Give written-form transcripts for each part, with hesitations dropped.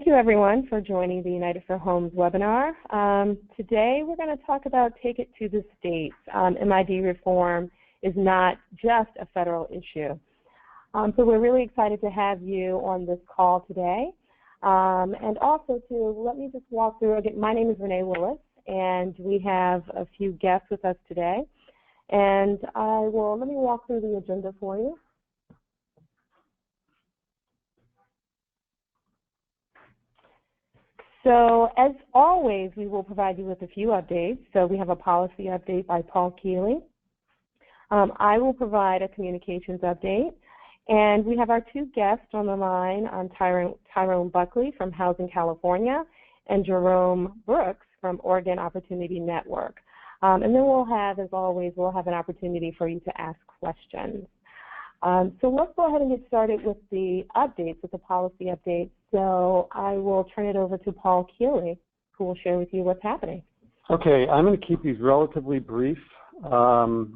Thank you, everyone, for joining the United for Homes webinar. Today, we're going to talk about Take It to the States. MID reform is not just a federal issue. So we're really excited to have you on this call today. And also, let me just walk through, again, my name is Renee Willis, and we have a few guests with us today. And let me walk through the agenda for you. So, as always, we will provide you with a few updates. So we have a policy update by Paul Keeley. I will provide a communications update. And we have our two guests on the line, Tyrone Buckley from Housing California and Jerome Brooks from Oregon Opportunity Network. And then we'll have, as always, an opportunity for you to ask questions. So let's go ahead and get started with the updates, with the policy updates. So I will turn it over to Paul Keeley, who will share with you what's happening. Okay, I'm going to keep these relatively brief.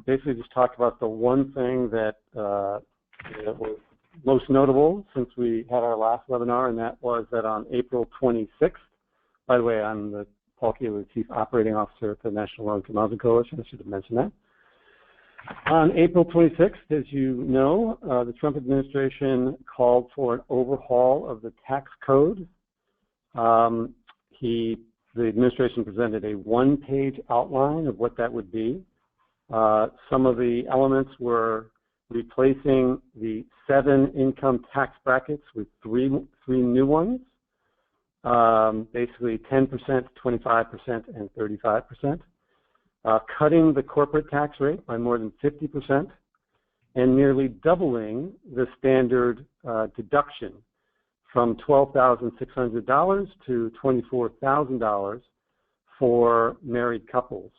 Basically just talk about the one thing that was most notable since we had our last webinar, and that was that on April 26th, by the way, I'm the Paul Keeley, Chief Operating Officer at the National Low-Income Housing Coalition. I should have mentioned that. On April 26th, as you know, the Trump administration called for an overhaul of the tax code. The administration presented a one-page outline of what that would be. Some of the elements were replacing the 7 income tax brackets with three new ones, basically 10%, 25%, and 35%. Cutting the corporate tax rate by more than 50%, and nearly doubling the standard deduction from $12,600 to $24,000 for married couples.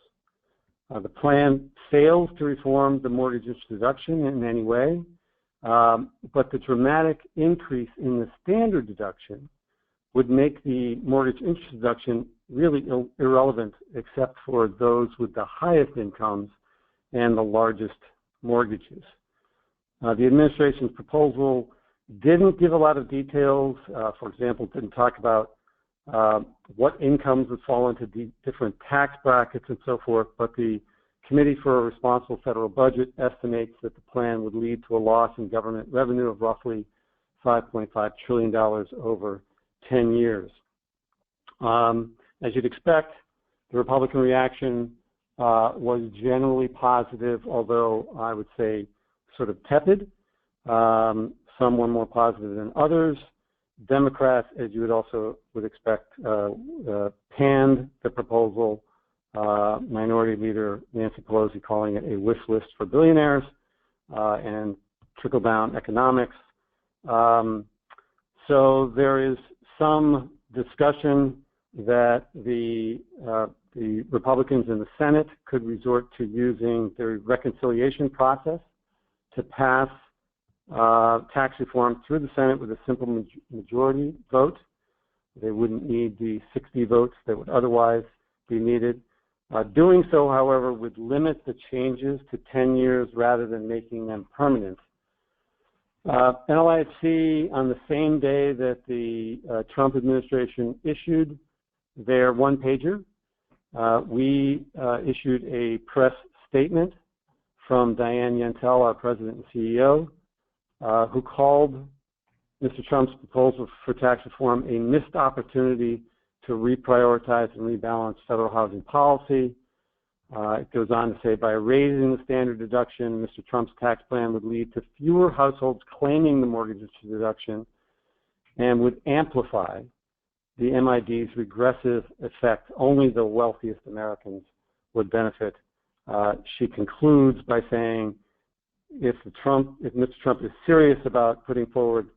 The plan fails to reform the mortgage interest deduction in any way, but the dramatic increase in the standard deduction would make the mortgage interest deduction really irrelevant except for those with the highest incomes and the largest mortgages. The administration's proposal didn't give a lot of details. For example, it didn't talk about what incomes would fall into different tax brackets and so forth, but the Committee for a Responsible Federal Budget estimates that the plan would lead to a loss in government revenue of roughly $5.5 trillion over 10 years. As you'd expect, the Republican reaction was generally positive, although I would say sort of tepid. Some were more positive than others. Democrats, as you would expect, panned the proposal. Minority Leader Nancy Pelosi calling it a wish list for billionaires and trickle-down economics. So there is some discussion that the Republicans in the Senate could resort to using the reconciliation process to pass tax reform through the Senate with a simple majority vote. They wouldn't need the 60 votes that would otherwise be needed. Doing so, however, would limit the changes to 10 years rather than making them permanent. NLIHC, on the same day that the Trump administration issued their one-pager, we issued a press statement from Diane Yentel, our president and CEO, who called Mr. Trump's proposal for tax reform a missed opportunity to reprioritize and rebalance federal housing policy. It goes on to say, by raising the standard deduction, Mr. Trump's tax plan would lead to fewer households claiming the mortgage deduction and would amplify the MID's regressive effect. Only the wealthiest Americans would benefit. She concludes by saying, if Mr. Trump is serious about putting forward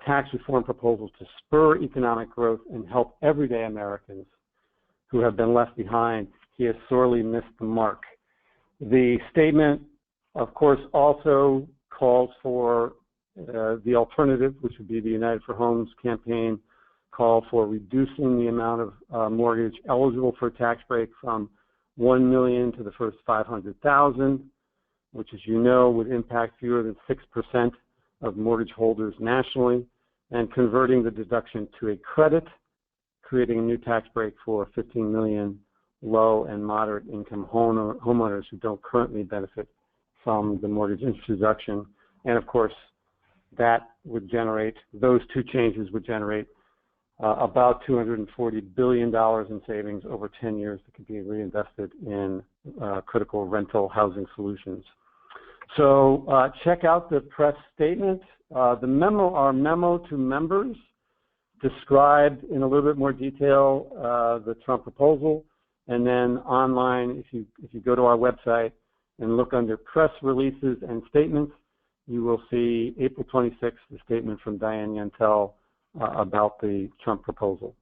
tax reform proposals to spur economic growth and help everyday Americans who have been left behind, he has sorely missed the mark. The statement, of course, also calls for the alternative, which would be the United for Homes campaign, call for reducing the amount of mortgage eligible for a tax break from $1 million to the first $500,000, which, as you know, would impact fewer than 6% of mortgage holders nationally. and converting the deduction to a credit, creating a new tax break for 15 million low and moderate income homeowners who don't currently benefit from the mortgage interest deduction. And of course, that would generate, those two changes would generate about $240 billion in savings over 10 years that could be reinvested in critical rental housing solutions. So check out the press statement. The memo, our memo to members, described in a little bit more detail the Trump proposal. And then online, if you go to our website and look under press releases and statements, you will see April 26th, the statement from Diane Yantel about the Trump proposal.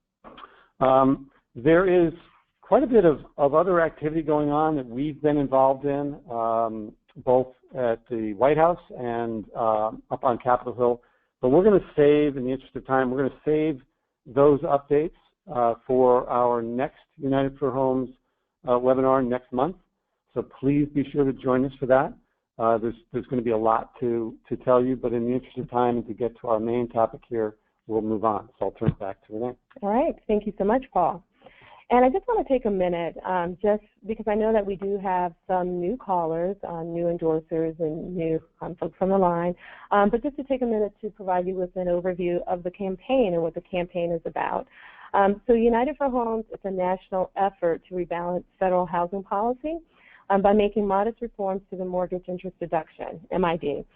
There is quite a bit of other activity going on that we've been involved in, both at the White House and up on Capitol Hill. But we're going to save, in the interest of time, we're going to save those updates for our next United for Homes webinar next month. So please be sure to join us for that. There's going to be a lot to tell you, but in the interest of time and to get to our main topic here, we'll move on. So I'll turn it back to Renee. All right. Thank you so much, Paul. And I just want to take a minute, just because I know that we do have some new callers, new endorsers, and new folks on the line, but just to take a minute to provide you with an overview of the campaign and what the campaign is about. So United for Homes is a national effort to rebalance federal housing policy by making modest reforms to the mortgage interest deduction, MID,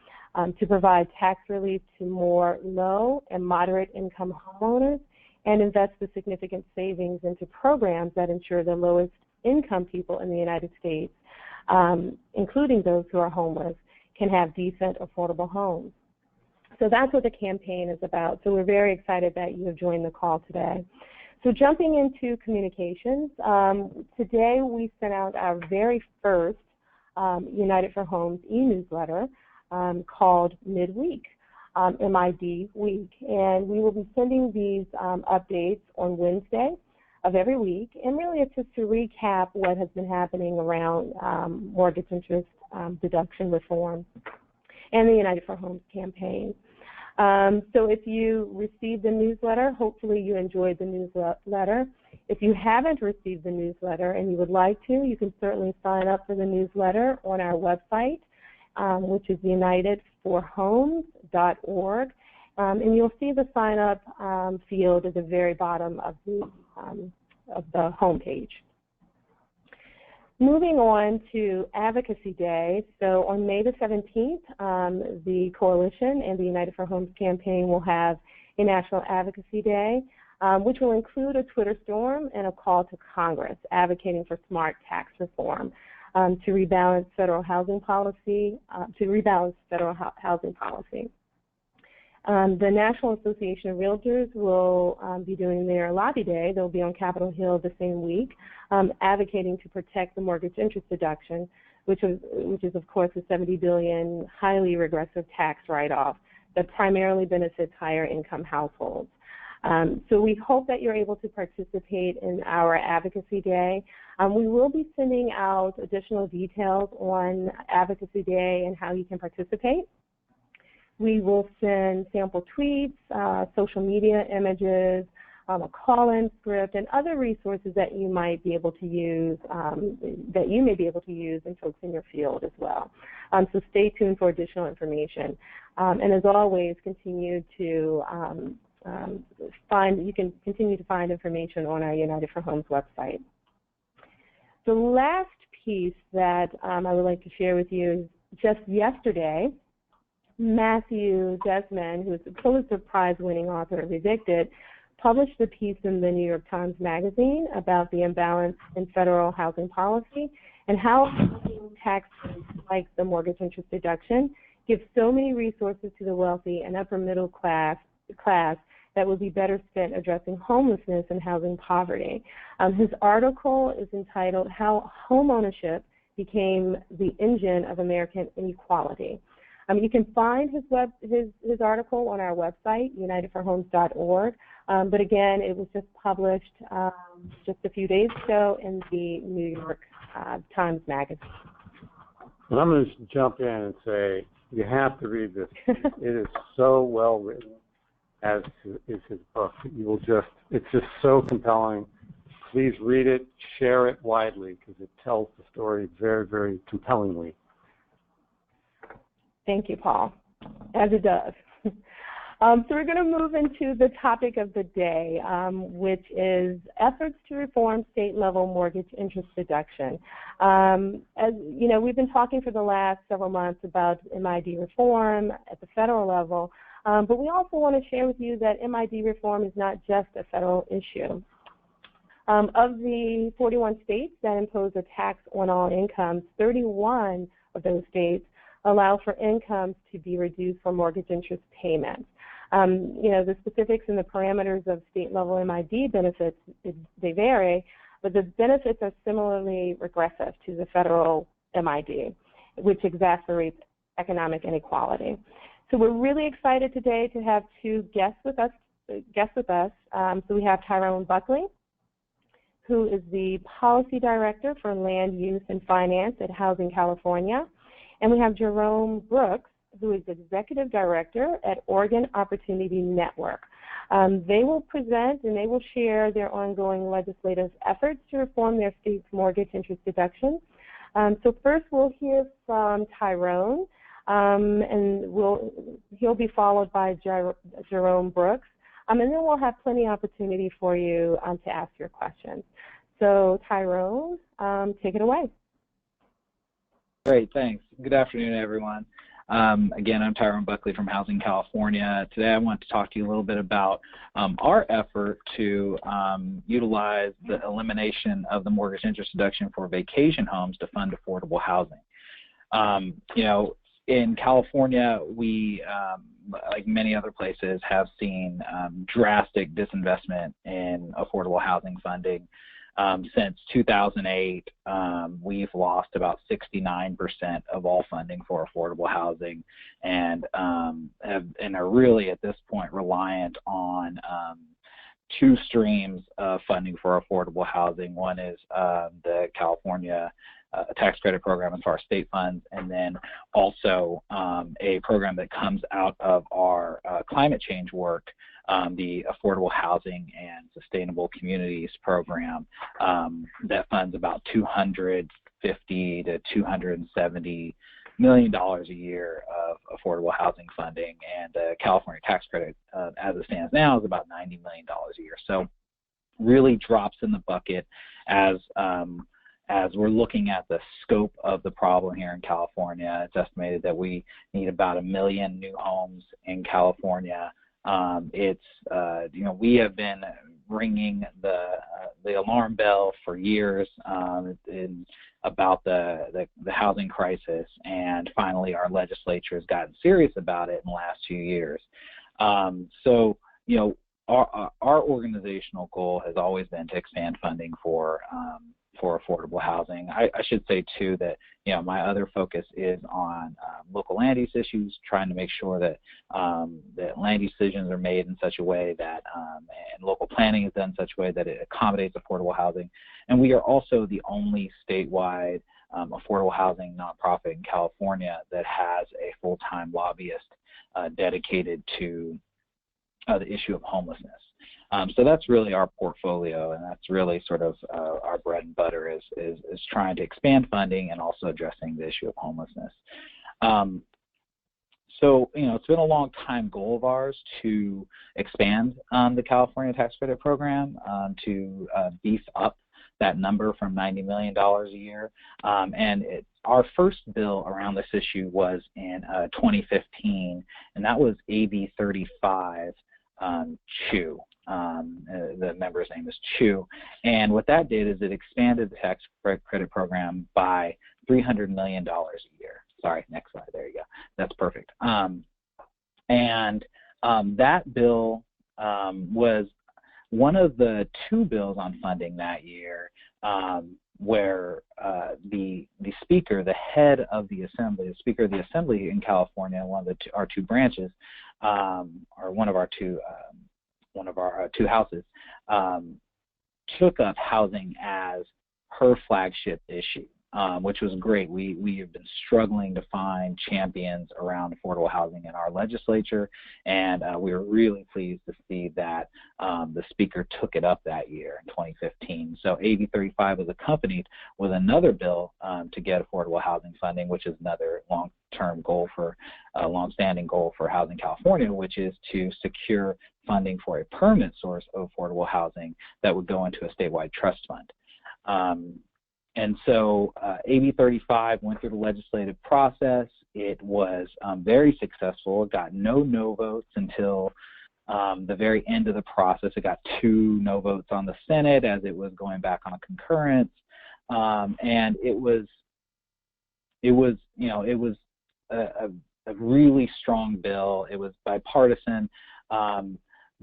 to provide tax relief to more low and moderate income homeowners and invest the significant savings into programs that ensure the lowest income people in the United States, including those who are homeless, can have decent, affordable homes. So that's what the campaign is about. So we're very excited that you have joined the call today. So jumping into communications, today we sent out our very first United for Homes e-newsletter called Midweek. MID week, and we will be sending these updates on Wednesday of every week, and really it's just to recap what has been happening around mortgage interest deduction reform and the United for Homes campaign. So if you received the newsletter, hopefully you enjoyed the newsletter. If you haven't received the newsletter and you would like to, you can certainly sign up for the newsletter on our website, which is unitedforhomes.org, and you'll see the sign-up field at the very bottom of the homepage. Moving on to Advocacy Day, so on May the 17th, the Coalition and the United for Homes campaign will have a National Advocacy Day, which will include a Twitter storm and a call to Congress advocating for smart tax reform. To rebalance federal housing policy, The National Association of Realtors will be doing their lobby day. They'll be on Capitol Hill the same week, advocating to protect the mortgage interest deduction, which is of course a $70 billion highly regressive tax write-off that primarily benefits higher income households. So we hope that you're able to participate in our Advocacy Day. We will be sending out additional details on Advocacy Day and how you can participate. We will send sample tweets, social media images, a call-in script, and other resources that you might be able to use, and folks in your field as well. So stay tuned for additional information. And as always, you can continue to find information on our United for Homes website. The last piece that I would like to share with you is just yesterday, Matthew Desmond, who is the Pulitzer Prize-winning author of Evicted, published a piece in the New York Times Magazine about the imbalance in federal housing policy and how tax rates like the mortgage interest deduction give so many resources to the wealthy and upper middle class that would be better spent addressing homelessness and housing poverty. His article is entitled "How Homeownership Became the Engine of American Inequality." You can find his article on our website, unitedforhomes.org, but again, it was just published just a few days ago in the New York Times Magazine. And I'm going to jump in and say, you have to read this. It is so well written. as is his book. You will it's just so compelling. Please read it, share it widely, because it tells the story very, very compellingly. Thank you, Paul, as it does. So we're going to move into the topic of the day, which is efforts to reform state-level mortgage interest deduction. As you know, we've been talking for the last several months about MID reform at the federal level, but we also want to share with you that MID reform is not just a federal issue. Of the 41 states that impose a tax on all incomes, 31 of those states allow for incomes to be reduced for mortgage interest payments. You know, the specifics and the parameters of state-level MID benefits, they vary, but the benefits are similarly regressive to the federal MID, which exacerbates economic inequality. So we're really excited today to have two guests with us. So we have Tyrone Buckley, who is the Policy Director for Land Use and Finance at Housing California, and we have Jerome Brooks, who is Executive Director at Oregon Opportunity Network. They will present and they will share their ongoing legislative efforts to reform their state's mortgage interest deduction. So first we'll hear from Tyrone, and he'll be followed by Jerome Brooks, and then we'll have plenty of opportunity for you to ask your questions. So Tyrone, take it away. Great, thanks. Good afternoon, everyone. Again, I'm Tyrone Buckley from Housing California. Today I want to talk to you a little bit about our effort to utilize the elimination of the mortgage interest deduction for vacation homes to fund affordable housing. You know, in California, we, like many other places, have seen drastic disinvestment in affordable housing funding. Since 2008, we've lost about 69% of all funding for affordable housing, and are really at this point reliant on two streams of funding for affordable housing. One is the California tax credit program as far as state funds, and then also a program that comes out of our climate change work, the Affordable Housing and Sustainable Communities program, that funds about $250 to $270 million a year of affordable housing funding, and the California tax credit, as it stands now, is about $90 million a year. So really drops in the bucket as we're looking at the scope of the problem here in California. It's estimated that we need about 1 million new homes in California. You know, we have been ringing the alarm bell for years about the housing crisis, and finally our legislature has gotten serious about it in the last 2 years. So, you know, our organizational goal has always been to expand funding for affordable housing. I should say too that, you know, my other focus is on local land use issues, trying to make sure that that land use decisions are made in such a way that and local planning is done in such a way that it accommodates affordable housing. And we are also the only statewide affordable housing nonprofit in California that has a full-time lobbyist dedicated to the issue of homelessness. So that's really our portfolio, and that's really sort of our bread and butter is trying to expand funding and also addressing the issue of homelessness. So, you know, it's been a long time goal of ours to expand the California tax credit program, to beef up that number from $90 million a year. And our first bill around this issue was in 2015, and that was AB 35 Chu. The member's name is Chu, and what that did is it expanded the tax credit program by $300 million a year. Sorry, next slide. There you go. That's perfect. And that bill was one of the two bills on funding that year where the speaker, the head of the assembly, the speaker of the assembly in California, our two branches, or one of our two houses, took up housing as her flagship issue. which was great. We have been struggling to find champions around affordable housing in our legislature, and we were really pleased to see that the speaker took it up that year in 2015. So AB 35 was accompanied with another bill to get affordable housing funding, which is another long-standing goal for Housing California, which is to secure funding for a permanent source of affordable housing that would go into a statewide trust fund. And so AB 35 went through the legislative process. It was very successful. It got no votes until the very end of the process. It got 2 no votes on the Senate as it was going back on a concurrence, and it was a really strong bill. It was bipartisan,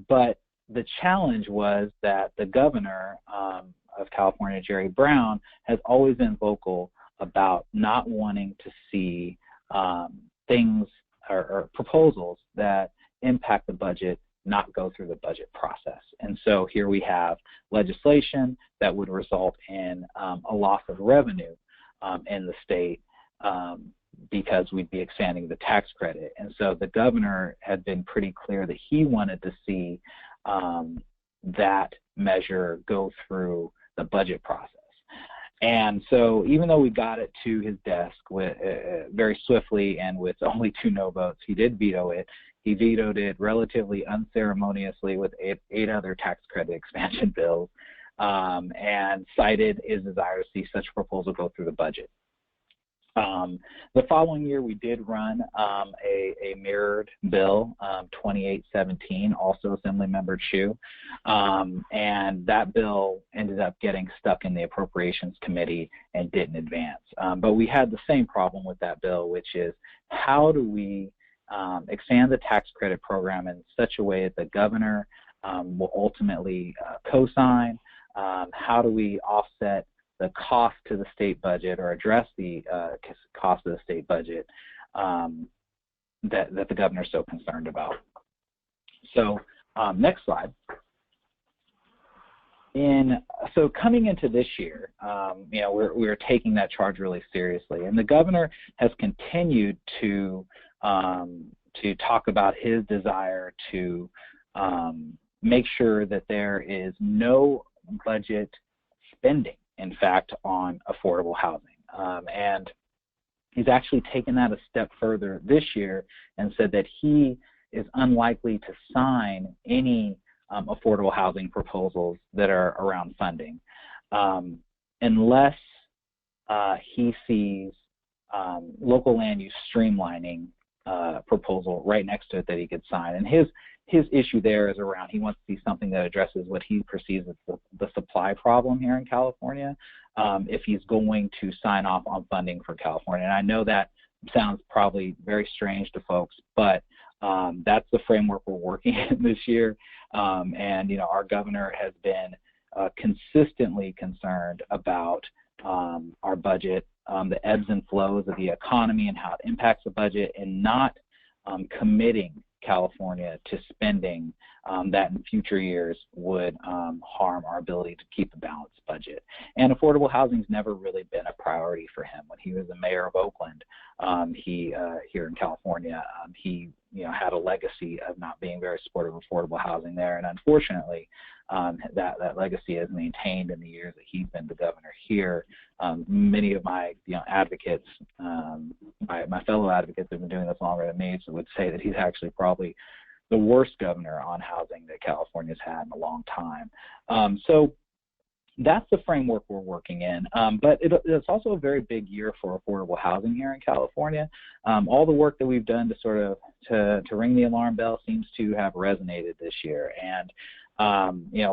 but the challenge was that the governor of California, Jerry Brown, has always been vocal about not wanting to see things or proposals that impact the budget not go through the budget process. And so here we have legislation that would result in a loss of revenue in the state because we'd be expanding the tax credit. And so the governor had been pretty clear that he wanted to see that measure go through the budget process. And so even though we got it to his desk with, very swiftly and with only 2 no votes, he did veto it. He vetoed it relatively unceremoniously with 8 other tax credit expansion bills, and cited his desire to see such a proposal go through the budget. The following year, we did run a mirrored bill, 2817, also Assemblymember Chu, and that bill ended up getting stuck in the Appropriations Committee and didn't advance. But we had the same problem with that bill, which is how do we expand the tax credit program in such a way that the governor will ultimately co-sign? How do we offset the cost to the state budget or address the cost of the state budget that the governor is so concerned about? So next slide. So coming into this year, we're taking that charge really seriously, and the governor has continued to talk about his desire to make sure that there is no budget spending, in fact, on affordable housing. And he's actually taken that a step further this year and said that he is unlikely to sign any affordable housing proposals that are around funding unless he sees local land use streamlining proposal right next to it that he could sign. And his issue there is around, he wants to see something that addresses what he perceives as the supply problem here in California, if he's going to sign off on funding for California. And I know that sounds probably very strange to folks, but that's the framework we're working in this year. And our governor has been consistently concerned about our budget, the ebbs and flows of the economy and how it impacts the budget, and not committing California to spending that in future years would harm our ability to keep a balanced budget. And affordable housing's never really been a priority for him. When he was the mayor of Oakland, here in California, he had a legacy of not being very supportive of affordable housing there, and unfortunately, that legacy is maintained in the years that he's been the governor here. Many of my advocates, my fellow advocates who have been doing this longer than me, so would say that he's actually probably the worst governor on housing that California's had in a long time. So that's the framework we're working in, but it's also a very big year for affordable housing here in California. All the work that we've done to sort of to ring the alarm bell seems to have resonated this year, and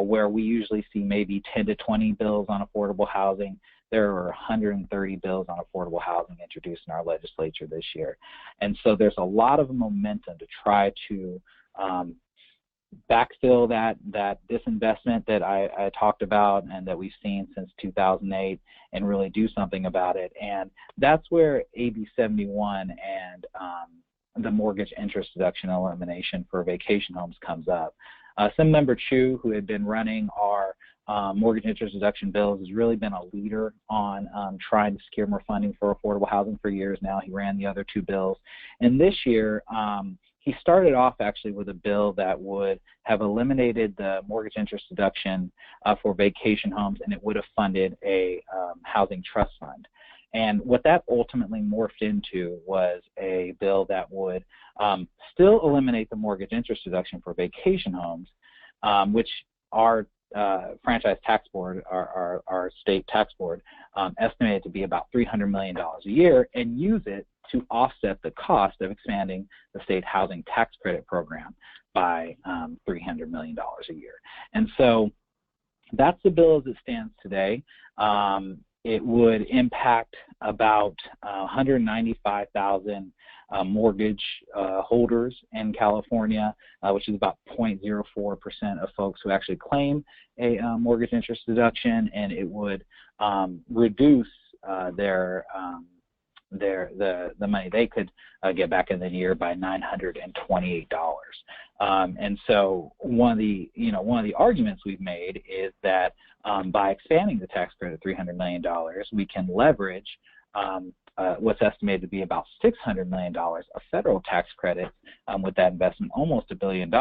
where we usually see maybe 10 to 20 bills on affordable housing, there are 130 bills on affordable housing introduced in our legislature this year. And so there's a lot of momentum to try to backfill that disinvestment that I talked about and that we've seen since 2008 and really do something about it. And that's where AB 71 and the mortgage interest deduction elimination for vacation homes comes up. Assemblymember Chu, who had been running our mortgage interest deduction bills, has really been a leader on trying to secure more funding for affordable housing for years now. He ran the other two bills. And this year, he started off actually with a bill that would have eliminated the mortgage interest deduction for vacation homes, and it would have funded a housing trust fund. And what that ultimately morphed into was a bill that would still eliminate the mortgage interest deduction for vacation homes, which our franchise tax board, our state tax board, estimated to be about $300 million a year, and use it to offset the cost of expanding the state housing tax credit program by $300 million a year. And so that's the bill as it stands today. It would impact about 195,000 mortgage holders in California, which is about 0.04% of folks who actually claim a mortgage interest deduction, and it would reduce the money they could get back in the year by $928. And so one of the arguments we've made is that by expanding the tax credit $300 million, we can leverage what's estimated to be about $600 million of federal tax credit with that investment, almost $1 billion.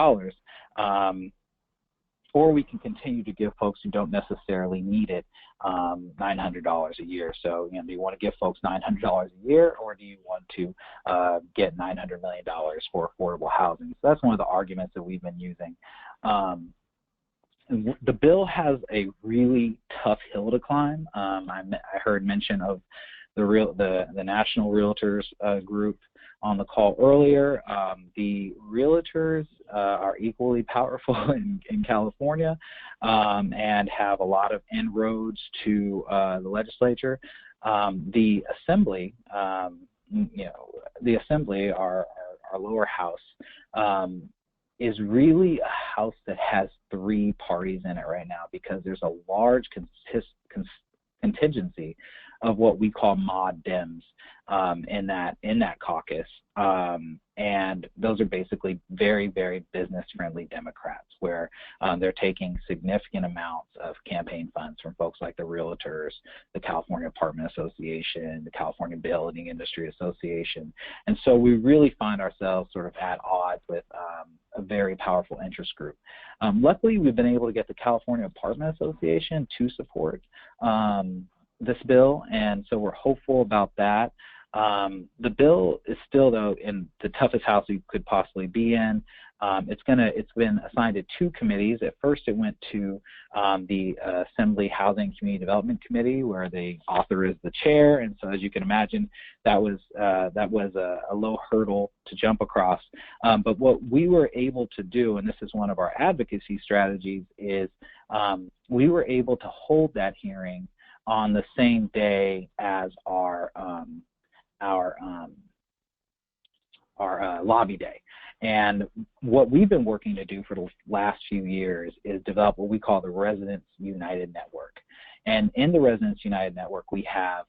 Or we can continue to give folks who don't necessarily need it $900 a year. So, do you want to give folks $900 a year, or do you want to get $900 million for affordable housing? So that's one of the arguments that we've been using. The bill has a really tough hill to climb. I heard mention of the National Realtors group on the call earlier. The realtors are equally powerful in California and have a lot of inroads to the legislature. The Assembly, our lower house, is really a house that has three parties in it right now, because there's a large contingency of what we call mod Dems in that caucus, and those are basically very, very business-friendly Democrats, where they're taking significant amounts of campaign funds from folks like the Realtors, the California Apartment Association, the California Building Industry Association, and so we really find ourselves sort of at odds with a very powerful interest group. Luckily, we've been able to get the California Apartment Association to support this bill, and so we're hopeful about that. The bill is still, though, in the toughest house you could possibly be in. It's been assigned to two committees. At first, it went to the Assembly Housing Community Development Committee, where the author is the chair, and so as you can imagine, that was a low hurdle to jump across. But what we were able to do, and this is one of our advocacy strategies, is we were able to hold that hearing on the same day as our lobby day. And what we've been working to do for the last few years is develop what we call the Residents United Network. And in the Residents United Network, we have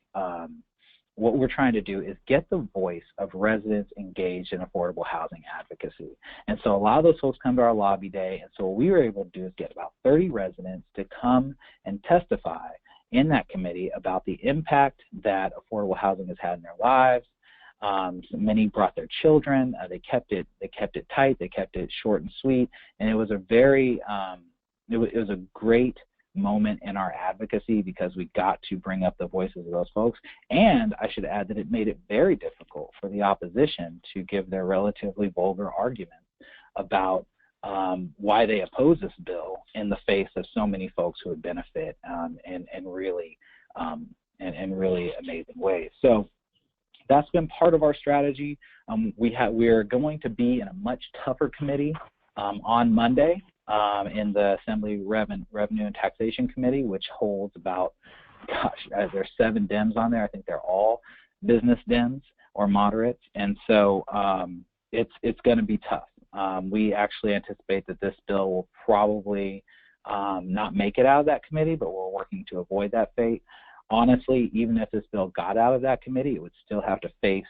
what we're trying to do is get the voice of residents engaged in affordable housing advocacy. And so a lot of those folks come to our lobby day, and so what we were able to do is get about 30 residents to come and testify in that committee about the impact that affordable housing has had in their lives. Many brought their children. They kept it tight. They kept it short and sweet. And it was a very it was a great moment in our advocacy, because we got to bring up the voices of those folks. And I should add that it made it very difficult for the opposition to give their relatively vulgar arguments about why they oppose this bill in the face of so many folks who would benefit in really amazing ways. So that's been part of our strategy. We're going to be in a much tougher committee on Monday in the Assembly Revenue and Taxation Committee, which holds about, there's 7 Dems on there. I think they're all business Dems or moderates, and so it's going to be tough. We actually anticipate that this bill will probably not make it out of that committee, but we're working to avoid that fate. Honestly, even if this bill got out of that committee, it would still have to face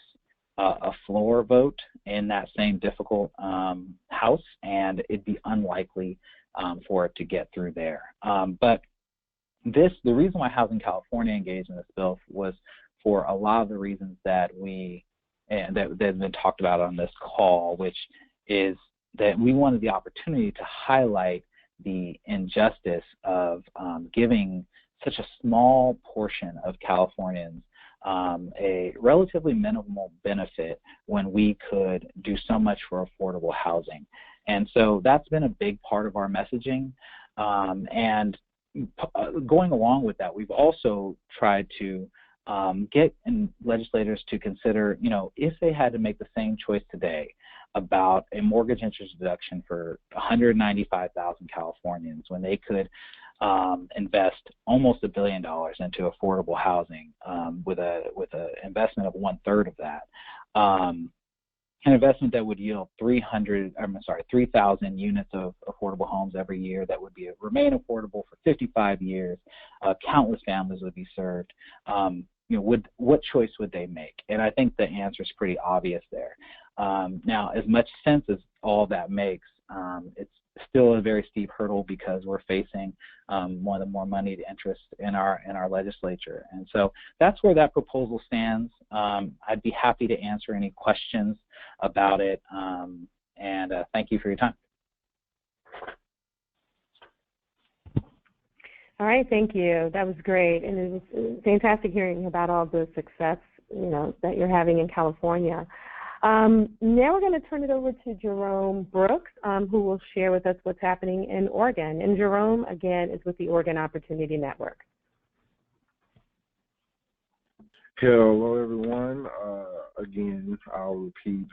a floor vote in that same difficult House, and it'd be unlikely for it to get through there. But the reason why Housing California engaged in this bill was for a lot of the reasons that that have been talked about on this call, which is that we wanted the opportunity to highlight the injustice of giving such a small portion of Californians a relatively minimal benefit when we could do so much for affordable housing. And so that's been a big part of our messaging. And going along with that, we've also tried to get legislators to consider, if they had to make the same choice today about a mortgage interest deduction for 195,000 Californians when they could invest almost $1 billion into affordable housing with an investment of 1/3 of that. An investment that would yield 3,000 units of affordable homes every year that would remain affordable for 55 years. Countless families would be served. What choice would they make? And I think the answer is pretty obvious there. Now, as much sense as all that makes, it's still a very steep hurdle because we're facing one of the more moneyed interests in our legislature. And so that's where that proposal stands. I'd be happy to answer any questions about it. And thank you for your time. All right, thank you. That was great, and it was fantastic hearing about all the success, that you're having in California. Now we're going to turn it over to Jerome Brooks, who will share with us what's happening in Oregon. And Jerome, again, is with the Oregon Opportunity Network. Hello, everyone. Again, I'll repeat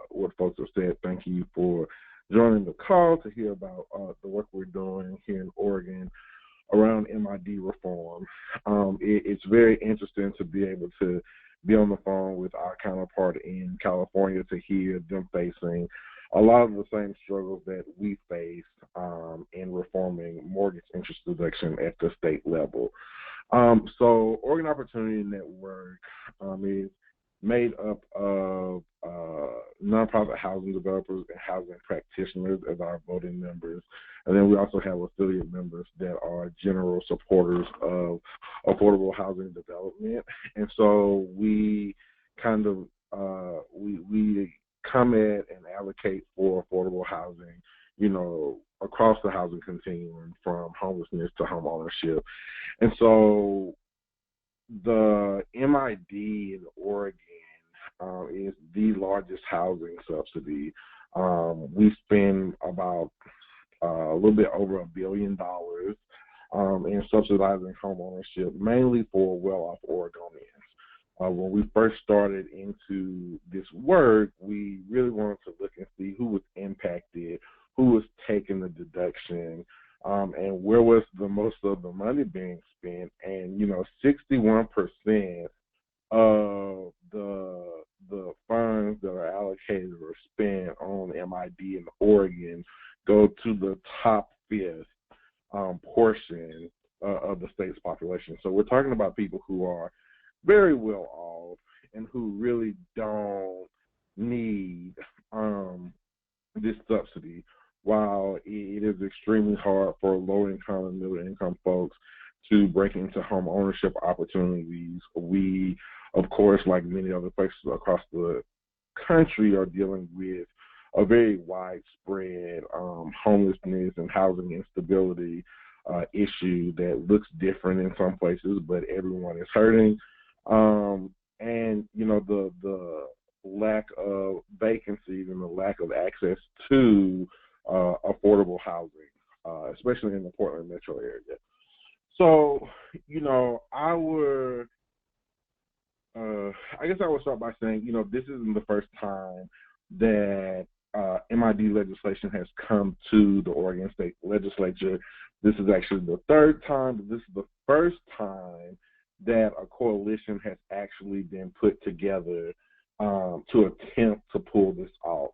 what folks have said. Thank you for joining the call to hear about the work we're doing here in Oregon around MID reform. It's very interesting to be able to be on the phone with our counterpart in California to hear them facing a lot of the same struggles that we faced in reforming mortgage interest deduction at the state level. So Oregon Opportunity Network is made up of nonprofit housing developers and housing practitioners as our voting members. And then we also have affiliate members that are general supporters of affordable housing development. And so we kind of, we come at and advocate for affordable housing, across the housing continuum from homelessness to home ownership. And so the MID in Oregon is the largest housing subsidy. We spend about a little bit over $1 billion in subsidizing home ownership, mainly for well-off Oregonians. When we first started into this work, we really wanted to look and see who was impacted, who was taking the deduction, and where was the most of the money being spent. And 61% of the funds that are allocated or spent on MID in Oregon go to the top fifth portion of the state's population. So we're talking about people who are very well off and who really don't need this subsidy. While it is extremely hard for low-income and middle-income folks to break into home ownership opportunities, we, of course, like many other places across the country, are dealing with a very widespread homelessness and housing instability issue that looks different in some places, but everyone is hurting. And the lack of vacancies and the lack of access to affordable housing, especially in the Portland metro area. So, I guess I would start by saying, this isn't the first time that MID legislation has come to the Oregon State Legislature. This is actually the third time, but this is the first time that a coalition has actually been put together to attempt to pull this off.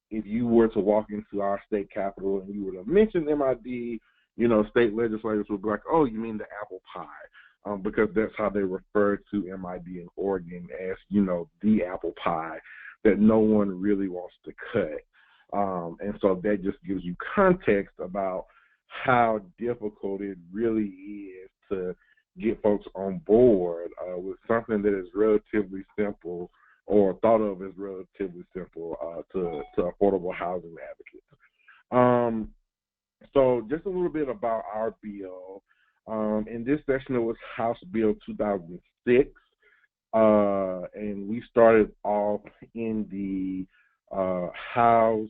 If you were to walk into our state capitol and you were to mention MID, state legislators would be like, oh, you mean the apple pie, because that's how they refer to MID in Oregon, as, the apple pie that no one really wants to cut. And so that just gives you context about how difficult it really is to get folks on board with something that is relatively simple or thought of as relatively simple to affordable housing advocates. So just a little bit about our bill. In this session, it was House Bill 2006, and we started off in the House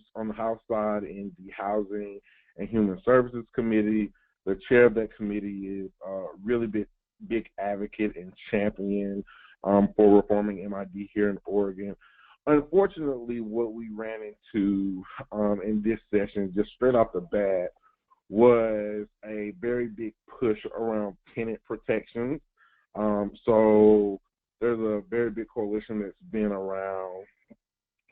side in the Housing and Human Services Committee. The chair of that committee is a really big advocate and champion for reforming MID here in Oregon. Unfortunately, what we ran into in this session, just straight off the bat, was a very big push around tenant protections. So there's a very big coalition that's been around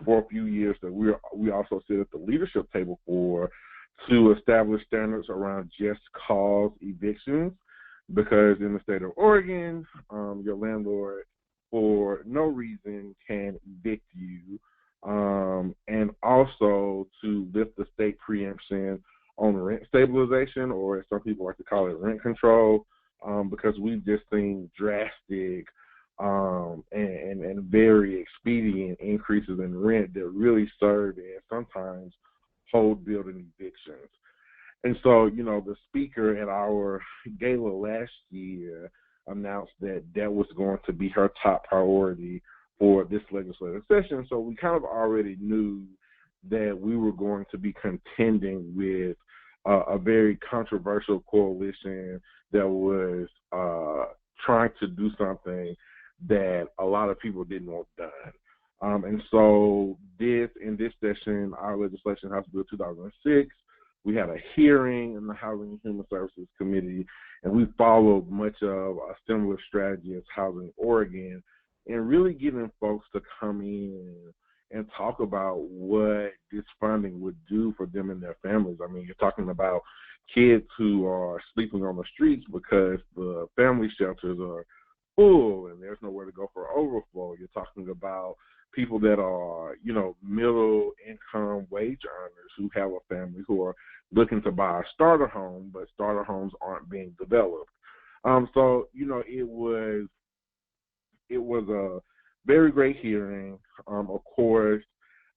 for a few years that we also sit at the leadership table for, to establish standards around just cause evictions, because in the state of Oregon, your landlord for no reason can evict you, and also to lift the state preemption on rent stabilization, or as some people like to call it, rent control, because we've just seen drastic and very expedient increases in rent that really serve as sometimes hold building evictions. And so, the speaker at our gala last year announced that was going to be her top priority for this legislative session. So we kind of already knew that we were going to be contending with a very controversial coalition that was trying to do something that a lot of people didn't want done. And so in this session, our legislation, House Bill 2006, we had a hearing in the Housing and Human Services Committee, and we followed much of a similar strategy as Housing Oregon, and really getting folks to come in and talk about what this funding would do for them and their families. I mean, you're talking about kids who are sleeping on the streets because the family shelters are full and there's nowhere to go for overflow. You're talking about people that are, middle income wage earners who have a family who are looking to buy a starter home, but starter homes aren't being developed. So, it was a very great hearing. Of course,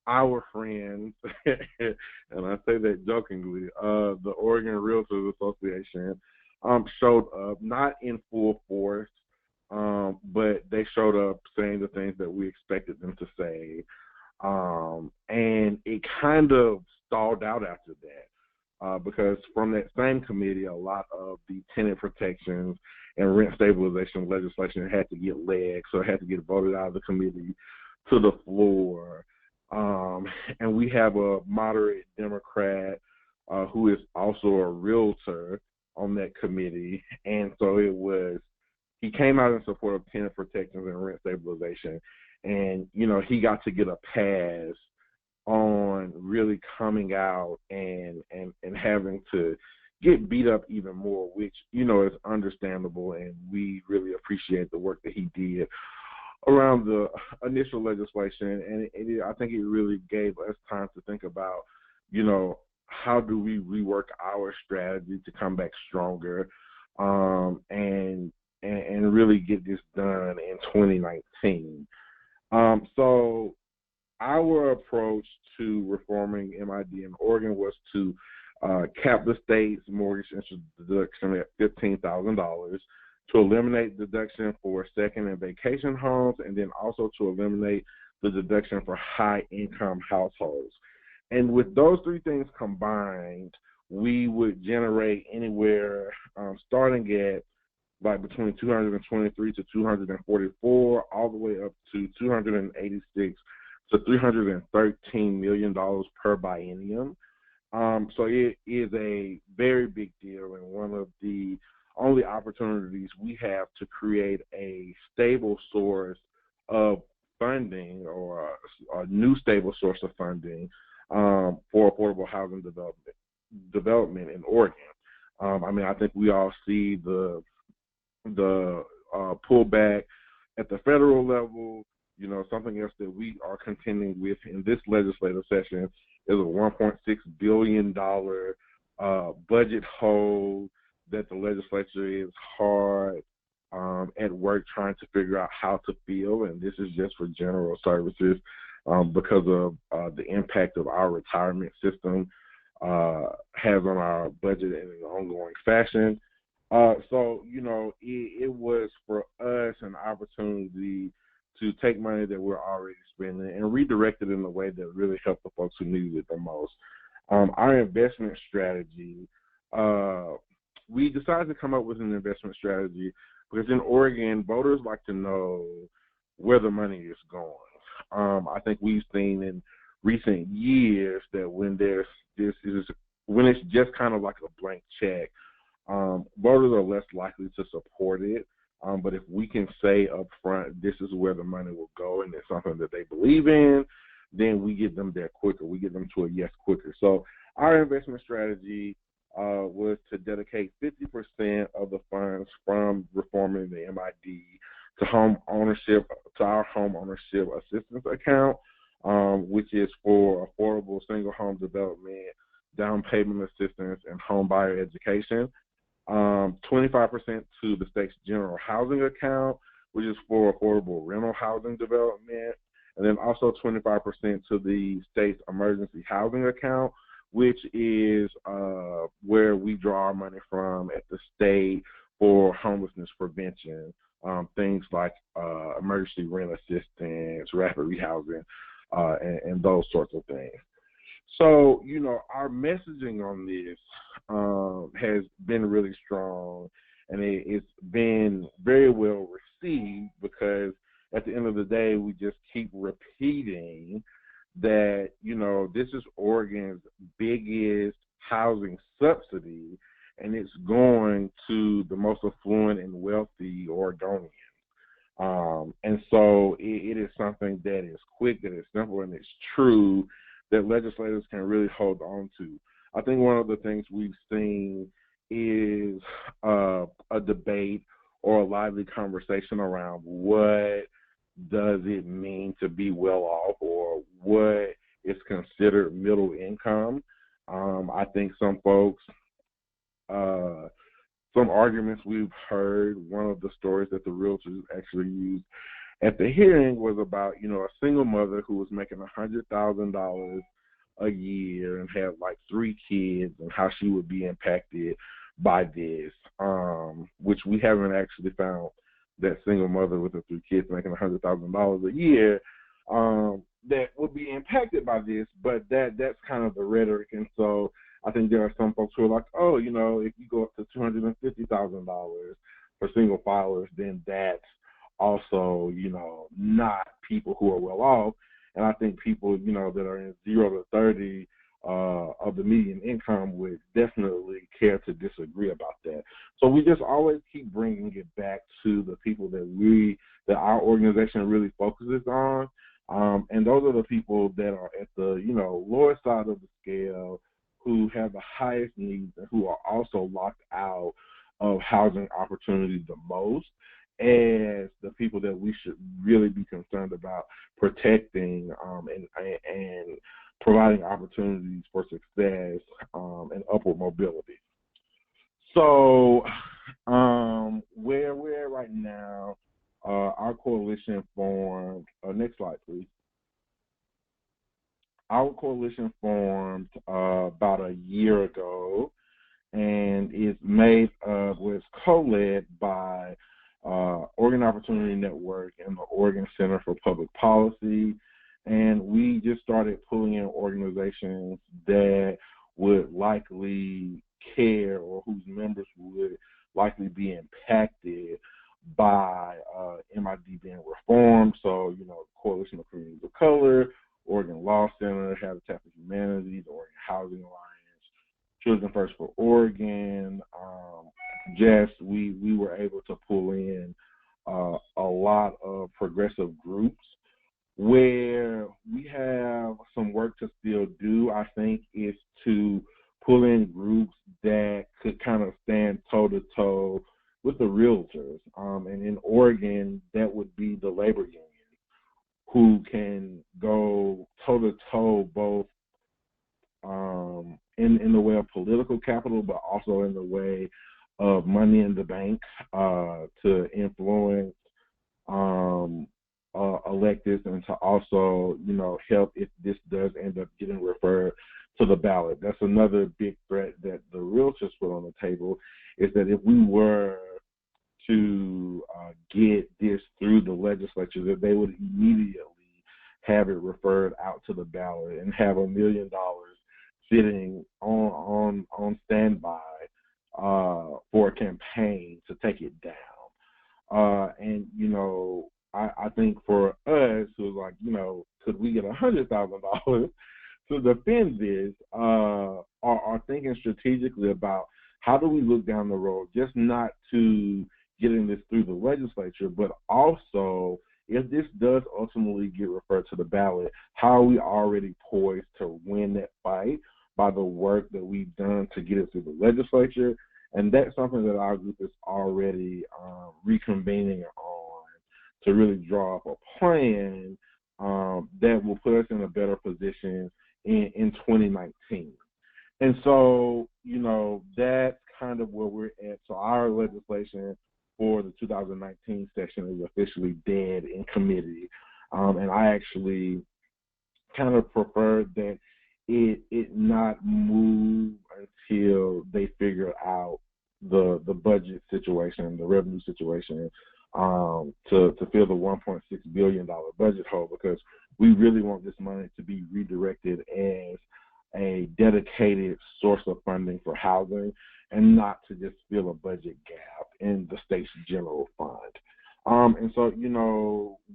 our friends, and I say that jokingly, the Oregon Realtors Association showed up, not in full force, but they showed up saying the things that we expected them to say. And it kind of stalled out after that, because from that same committee, a lot of the tenant protections and rent stabilization legislation had to get legs, so it had to get voted out of the committee to the floor. And we have a moderate Democrat who is also a realtor on that committee, and so he came out in support of tenant protections and rent stabilization, and he got to get a pass on really coming out and having to get beat up even more, which is understandable, and we really appreciate the work that he did around the initial legislation. And I think it really gave us time to think about, how do we rework our strategy to come back stronger, and really get this done in 2019. So our approach to reforming MID in Oregon was to cap the state's mortgage interest deduction at $15,000, to eliminate deduction for second and vacation homes, and then also to eliminate the deduction for high-income households. And with those three things combined, we would generate anywhere starting at between 223 to 244, all the way up to 286 to $313 million per biennium. So it is a very big deal, and one of the only opportunities we have to create a stable source of funding, or a new stable source of funding for affordable housing development in Oregon. I think we all see the pullback at the federal level. Something else that we are contending with in this legislative session is a $1.6 billion budget hole, that the legislature is hard at work trying to figure out how to fill, and this is just for general services because of the impact of our retirement system has on our budget in an ongoing fashion. So, it was for us an opportunity to take money that we're already spending and redirect it in a way that really helped the folks who needed it the most. Our investment strategy, we decided to come up with an investment strategy because in Oregon, voters like to know where the money is going. I think we've seen in recent years that when it's just kind of like a blank check, voters are less likely to support it. But if we can say up front, this is where the money will go and it's something that they believe in, then we get them there quicker. We get them to a yes quicker. So our investment strategy was to dedicate 50% of the funds from reforming the MID to our home ownership assistance account, which is for affordable single home development, down payment assistance, and home buyer education. 25% to the state's general housing account, which is for affordable rental housing development, and then also 25% to the state's emergency housing account, which is where we draw our money from at the state for homelessness prevention, things like emergency rent assistance, rapid rehousing, and those sorts of things. So, our messaging on this has been really strong, and it's been very well received because at the end of the day, we just keep repeating that, this is Oregon's biggest housing subsidy, and it's going to the most affluent and wealthy Oregonians. And so it is something that is quick, that is simple, and it's true that legislators can really hold on to. I think one of the things we've seen is a debate or a lively conversation around what does it mean to be well off or what is considered middle income. I think some folks, some arguments we've heard, one of the stories that the realtors actually used at the hearing was about, a single mother who was making $100,000 a year and had like 3 kids and how she would be impacted by this, which we haven't actually found that single mother with the 3 kids making $100,000 a year that would be impacted by this, but that's kind of the rhetoric. And so I think there are some folks who are like, if you go up to $250,000 for single filers, then that's also, not people who are well off. And I think people, that are in 0 to 30 of the median income would definitely care to disagree about that. So we just always keep bringing it back to the people that our organization really focuses on. And those are the people that are at the, lower side of the scale, who have the highest needs and who are also locked out of housing opportunities the most, as the people that we should really be concerned about protecting and providing opportunities for success and upward mobility. So where we're at right now, our coalition formed, next slide please. Our coalition formed about a year ago, and it's was co-led by Oregon Opportunity Network and the Oregon Center for Public Policy, and we just started pulling in organizations that would likely care or whose members would likely be impacted by MID being reformed. So, Coalition of Communities of Color, Oregon Law Center, Habitat for Humanity, the Oregon Housing Alliance, Children First for Oregon. We were able to pull in a lot of progressive groups. Where we have some work to still do, I think, is to pull in groups that could kind of stand toe-to-toe with the realtors. And in Oregon, that would be the labor union, who can go toe-to-toe both in the way of political capital, but also in the way of money in the bank to influence electeds and to also, help if this does end up getting referred to the ballot. That's another big threat that the realtors put on the table, is that if we were to get this through the legislature, that they would immediately have it referred out to the ballot and have $1 million sitting on standby for a campaign to take it down. And I think for us, who's like, could we get $100,000 to defend this, are thinking strategically about how do we look down the road, just not to getting this through the legislature, but also if this does ultimately get referred to the ballot, how are we already poised to win that fight by the work that we've done to get it through the legislature? And that's something that our group is already reconvening on, to really draw up a plan that will put us in a better position in 2019. And so, that's kind of where we're at. So our legislation for the 2019 session is officially dead in committee. And I actually kind of preferred that it not move until they figure out the budget situation, the revenue situation, to fill the $1.6 billion budget hole, because we really want this money to be redirected as a dedicated source of funding for housing, and not to just fill a budget gap in the state's general fund. And so,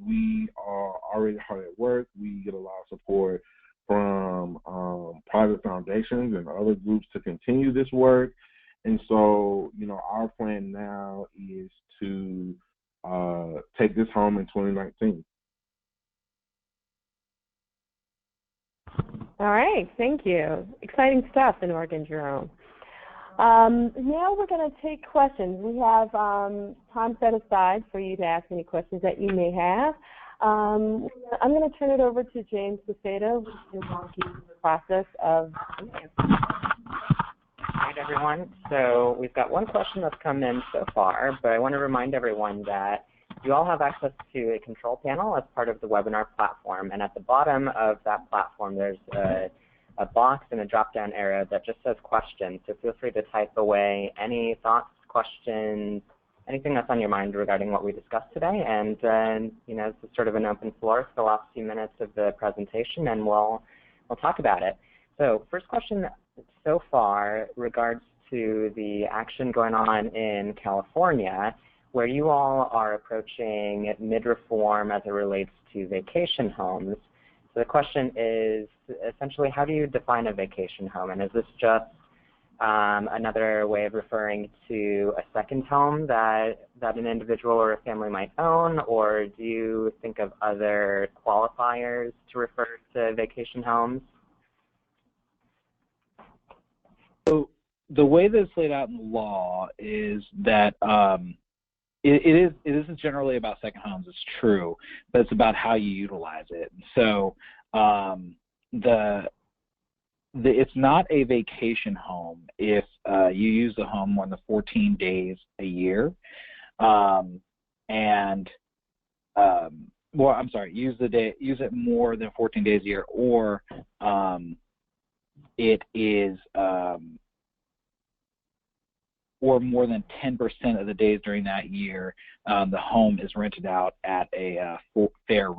we are already hard at work. We get a lot of support from private foundations and other groups to continue this work. And so, our plan now is to take this home in 2019. All right, thank you. Exciting stuff in Oregon, Jerome. Now we're going to take questions. We have time set aside for you to ask any questions that you may have. I'm going to turn it over to James Bucedo, who can walk you through the process of answering. All right, everyone. So we've got one question that's come in so far, but I want to remind everyone that you all have access to a control panel as part of the webinar platform, and at the bottom of that platform there's a box and a drop-down area that just says questions, so feel free to type away any thoughts, questions, anything that's on your mind regarding what we discussed today, and this is sort of an open floor for the last few minutes of the presentation, and we'll talk about it. So first question so far regards to the action going on in California, where you all are approaching mid-reform as it relates to vacation homes. So the question is essentially, how do you define a vacation home? And is this just another way of referring to a second home that an individual or a family might own, or do you think of other qualifiers to refer to vacation homes? So the way that it's laid out in the law is that it is generally about second homes, it's true, but it's about how you utilize it. So it's not a vacation home if you use the home more than 14 days a year, use it more than 14 days a year, or it is or more than 10% of the days during that year, the home is rented out at a fair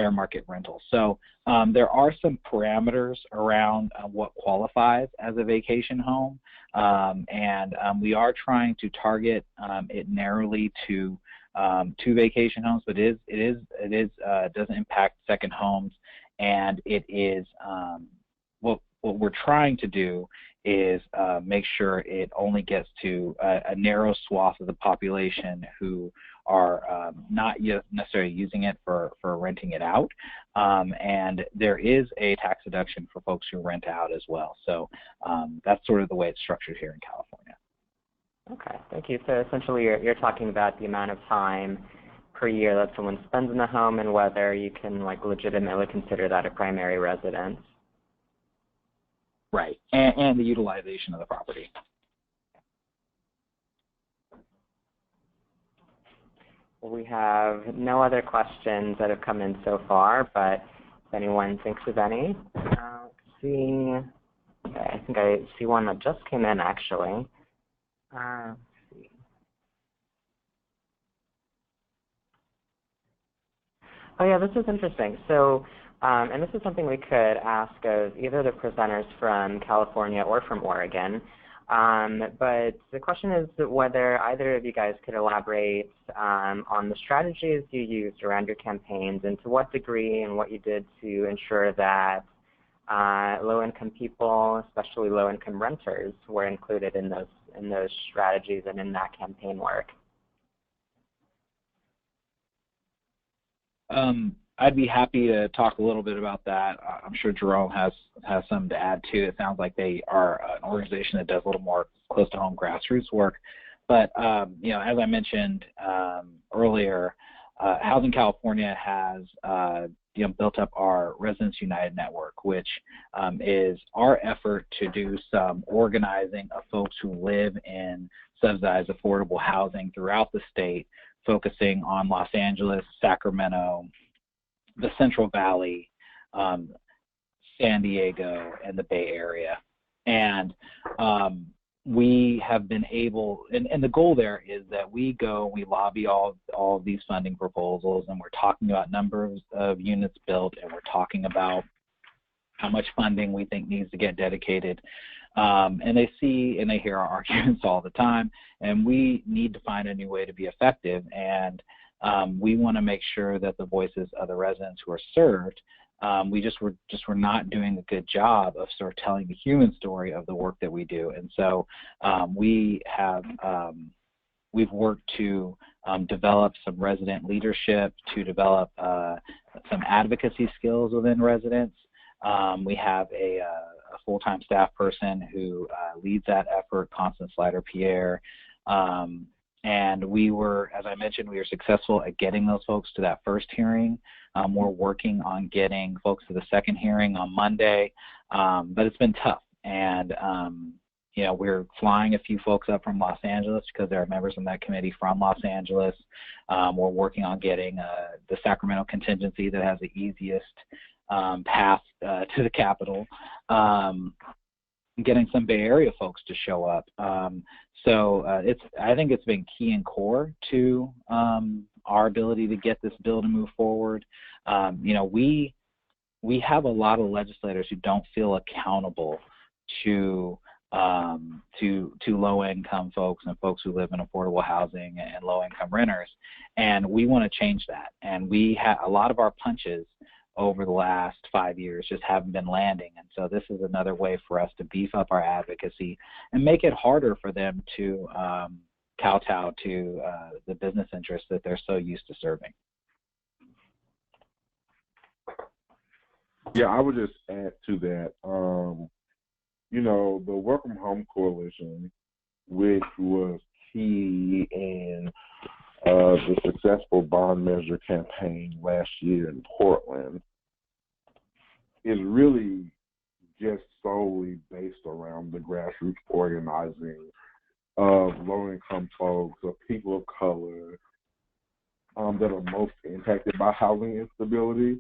market rental. So there are some parameters around what qualifies as a vacation home, and we are trying to target it narrowly to vacation homes, but it doesn't impact second homes, and it is what we're trying to do is make sure it only gets to a narrow swath of the population who are not necessarily using it for renting it out. And there is a tax deduction for folks who rent out as well. So that's sort of the way it's structured here in California. Okay, thank you. So essentially you're talking about the amount of time per year that someone spends in the home and whether you can legitimately consider that a primary residence. Right, and the utilization of the property. We have no other questions that have come in so far, but if anyone thinks of any, let's see. Okay, I think I see one that just came in, actually. Let's see. Oh, yeah, this is interesting. So, and this is something we could ask of either the presenters from California or from Oregon. But the question is whether either of you guys could elaborate on the strategies you used around your campaigns and to what degree and what you did to ensure that low-income people, especially low-income renters, were included in those strategies and in that campaign work. I'd be happy to talk a little bit about that. I'm sure Jerome has some to add too. It sounds like they are an organization that does a little more close to home grassroots work. But you know, as I mentioned earlier, Housing California has you know, built up our Residents United network, which is our effort to do some organizing of folks who live in subsidized affordable housing throughout the state, focusing on Los Angeles, Sacramento, the Central Valley, San Diego, and the Bay Area. And we have been able, and the goal there is that we go, we lobby all of these funding proposals, and we're talking about numbers of units built, and we're talking about how much funding we think needs to get dedicated. And they see and they hear our arguments all the time, and we need to find a new way to be effective. And we want to make sure that the voices of the residents who are served, we're not doing a good job of sort of telling the human story of the work that we do. And so we've worked to develop some resident leadership, to develop some advocacy skills within residents. We have a full-time staff person who leads that effort, Constance Slider-Pierre. And we were, as I mentioned, we were successful at getting those folks to that first hearing. We're working on getting folks to the second hearing on Monday, but it's been tough. And, you know, we're flying a few folks up from Los Angeles because there are members in that committee from Los Angeles. We're working on getting the Sacramento contingency that has the easiest path to the Capitol, getting some Bay Area folks to show up. So I think it's been key and core to our ability to get this bill to move forward. You know, we have a lot of legislators who don't feel accountable to low-income folks and folks who live in affordable housing and low-income renters, and we want to change that. And we have a lot of our punches over the last 5 years just haven't been landing. And so this is another way for us to beef up our advocacy and make it harder for them to kowtow to the business interests that they're so used to serving. Yeah, I would just add to that, you know, the Work From Home Coalition, which was key in the successful bond measure campaign last year in Portland, is really just solely based around the grassroots organizing of low-income folks, of people of color that are most impacted by housing instability.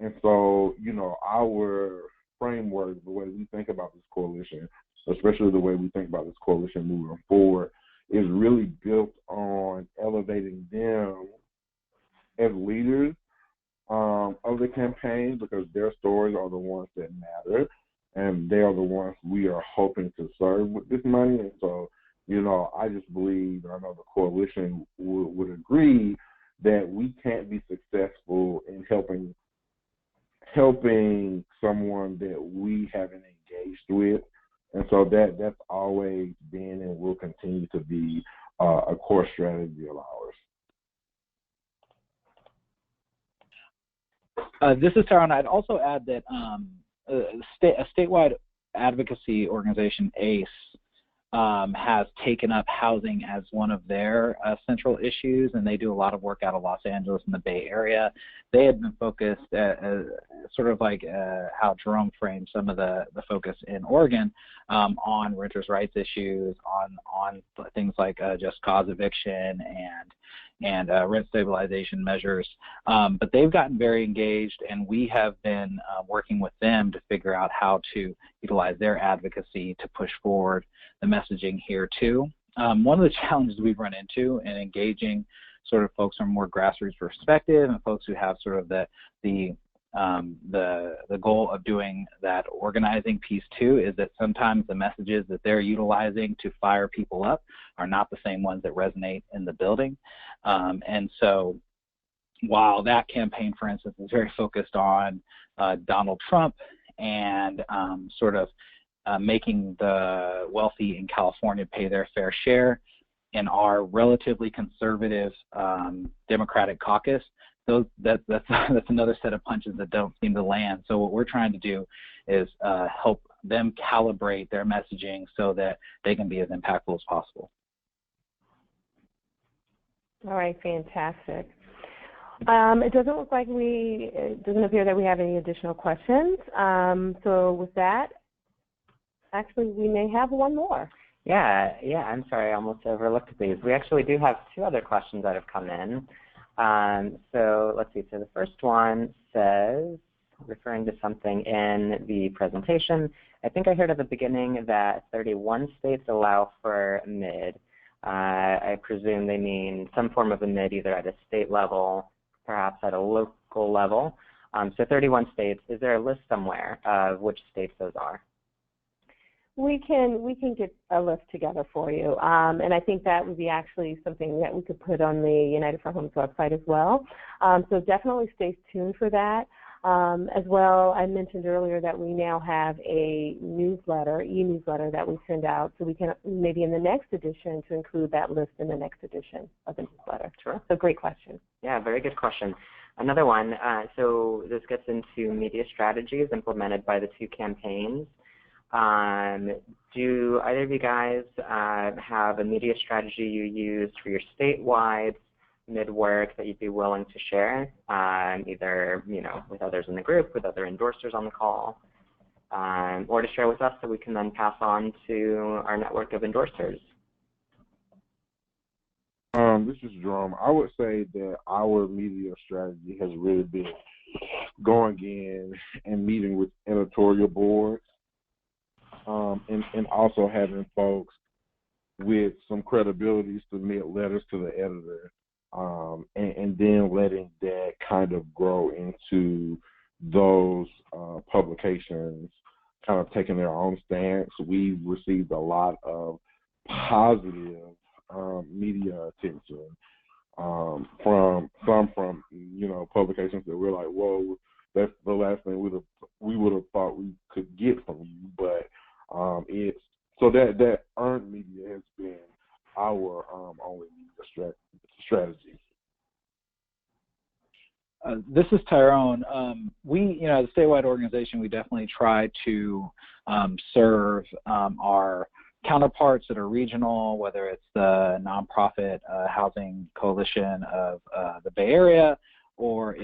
And so, you know, our framework, the way we think about this coalition, especially the way we think about this coalition moving forward, is really built on elevating them as leaders of the campaign, because their stories are the ones that matter, and they are the ones we are hoping to serve with this money. And so, you know, I just believe, I know the coalition would agree, that we can't be successful in helping someone that we haven't engaged with. And so that's always been and will continue to be a core strategy of ours. This is Tyrone. I'd also add that a statewide advocacy organization, ACE, has taken up housing as one of their central issues, and they do a lot of work out of Los Angeles and the Bay Area. They had been focused, sort of like how Jerome framed some of the focus in Oregon, on renters' rights issues, on things like just cause eviction and rent stabilization measures. But they've gotten very engaged, and we have been working with them to figure out how to utilize their advocacy to push forward the messaging here too. One of the challenges we've run into in engaging sort of folks from a more grassroots perspective and folks who have sort of the goal of doing that organizing piece too is that sometimes the messages that they're utilizing to fire people up are not the same ones that resonate in the building. And so while that campaign, for instance, is very focused on Donald Trump and sort of making the wealthy in California pay their fair share, in our relatively conservative Democratic caucus, that's another set of punches that don't seem to land. So what we're trying to do is help them calibrate their messaging so that they can be as impactful as possible. All right, fantastic. It doesn't look like it doesn't appear that we have any additional questions. So with that, actually, we may have one more. Yeah, I'm sorry, I almost overlooked these. We actually do have two other questions that have come in. So let's see, so the first one says, referring to something in the presentation, I think I heard at the beginning that 31 states allow for MID. I presume they mean some form of a MID either at a state level, perhaps at a local level. So 31 states, is there a list somewhere of which states those are? We can get a list together for you, and I think that would be actually something that we could put on the United for Homes website as well. So definitely stay tuned for that. As well, I mentioned earlier that we now have a newsletter, e-newsletter that we send out, so we can maybe in the next edition to include that list in the next edition of the newsletter. Sure. So great question. Yeah, very good question. Another one, so this gets into media strategies implemented by the two campaigns. Do either of you guys have a media strategy you used for your statewide MID work that you'd be willing to share, either with others in the group, with other endorsers on the call, or to share with us so we can then pass on to our network of endorsers? This is Jerome. I would say that our media strategy has really been going in and meeting with editorial boards. And also having folks with some credibility submit letters to the editor, and then letting that kind of grow into those publications kind of taking their own stance. We've received a lot of positive media attention from publications that we're like, whoa, that's the last thing we would have thought we could get from you, but it's so that earned media has been our only media strategy. This is Tyrone. We, as a statewide organization, we definitely try to serve our counterparts that are regional, whether it's the nonprofit housing coalition of the Bay Area, or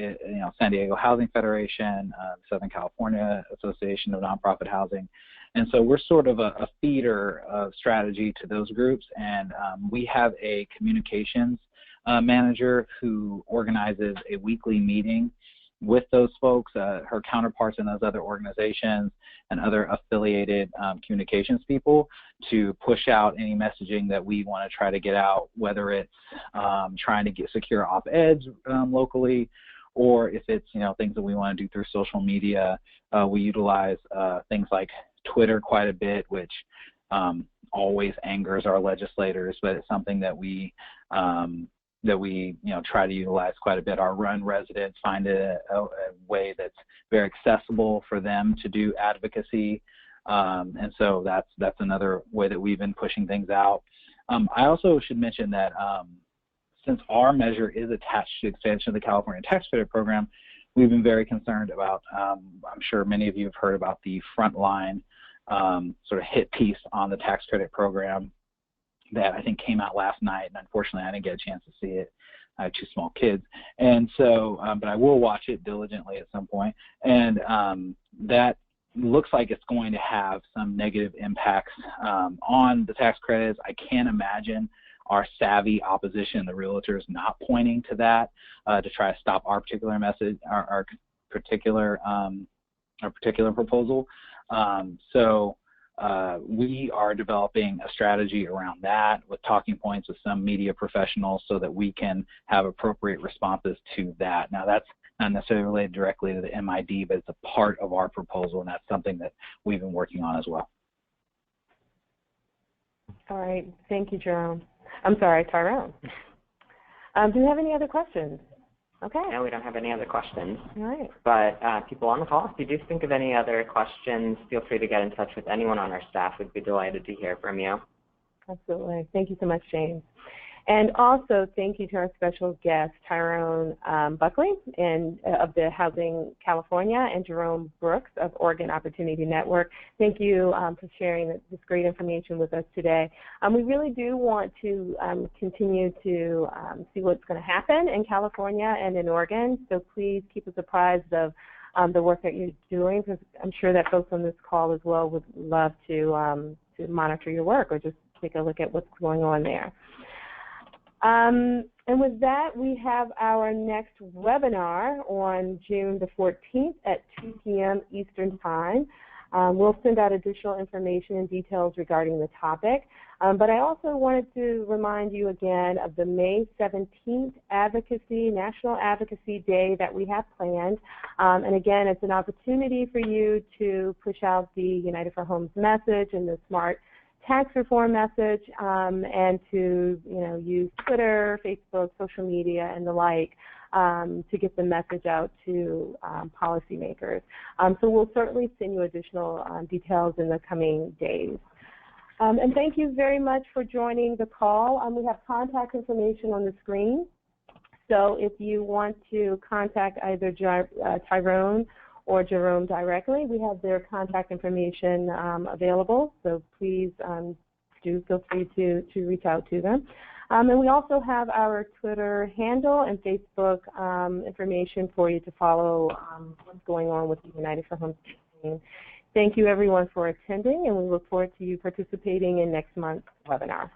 San Diego Housing Federation, Southern California Association of Nonprofit Housing. And so we're sort of a feeder of strategy to those groups, and we have a communications manager who organizes a weekly meeting with those folks, her counterparts in those other organizations and other affiliated communications people, to push out any messaging that we want to try to get out, whether it's trying to secure op-eds locally, or if it's things that we want to do through social media. We utilize things like Twitter quite a bit, which always angers our legislators, but it's something that we try to utilize quite a bit. Our Run residents find it a way that's very accessible for them to do advocacy, and so that's another way that we've been pushing things out. I also should mention that since our measure is attached to the expansion of the California Tax Credit Program, we've been very concerned about, I'm sure many of you have heard about the Frontline sort of hit piece on the tax credit program that I think came out last night, and unfortunately I didn't get a chance to see it. I have 2 small kids, and so, but I will watch it diligently at some point, and that looks like it's going to have some negative impacts on the tax credits. I can't imagine our savvy opposition, the realtors, not pointing to that to try to stop our particular message, our particular proposal. So we are developing a strategy around that with talking points with some media professionals so that we can have appropriate responses to that. Now, that's not necessarily related directly to the MID, but it's a part of our proposal, and that's something that we've been working on as well. All right. Thank you, Jerome. I'm sorry, Tyrone. Do you have any other questions? Okay. No, we don't have any other questions. All right. But people on the call, if you do think of any other questions, feel free to get in touch with anyone on our staff. We'd be delighted to hear from you. Absolutely. Thank you so much, James. And also, thank you to our special guest, Tyrone Buckley of the Housing California, and Jerome Brooks of Oregon Opportunity Network. Thank you for sharing this great information with us today. We really do want to continue to see what's going to happen in California and in Oregon, so please keep us apprised of the work that you're doing, because I'm sure that folks on this call as well would love to monitor your work or just take a look at what's going on there. And with that, we have our next webinar on June the 14th at 2 p.m. Eastern Time. We'll send out additional information and details regarding the topic. But I also wanted to remind you again of the May 17th National Advocacy Day that we have planned. And again, it's an opportunity for you to push out the United for Homes message and the SMART tax reform message, and to use Twitter, Facebook, social media, and the like to get the message out to policymakers. So we'll certainly send you additional details in the coming days. And thank you very much for joining the call. We have contact information on the screen. So if you want to contact either Tyrone or Jerome directly, we have their contact information available, so please do feel free to reach out to them. And we also have our Twitter handle and Facebook information for you to follow what's going on with the United for Homes campaign. Thank you, everyone, for attending, and we look forward to you participating in next month's webinar.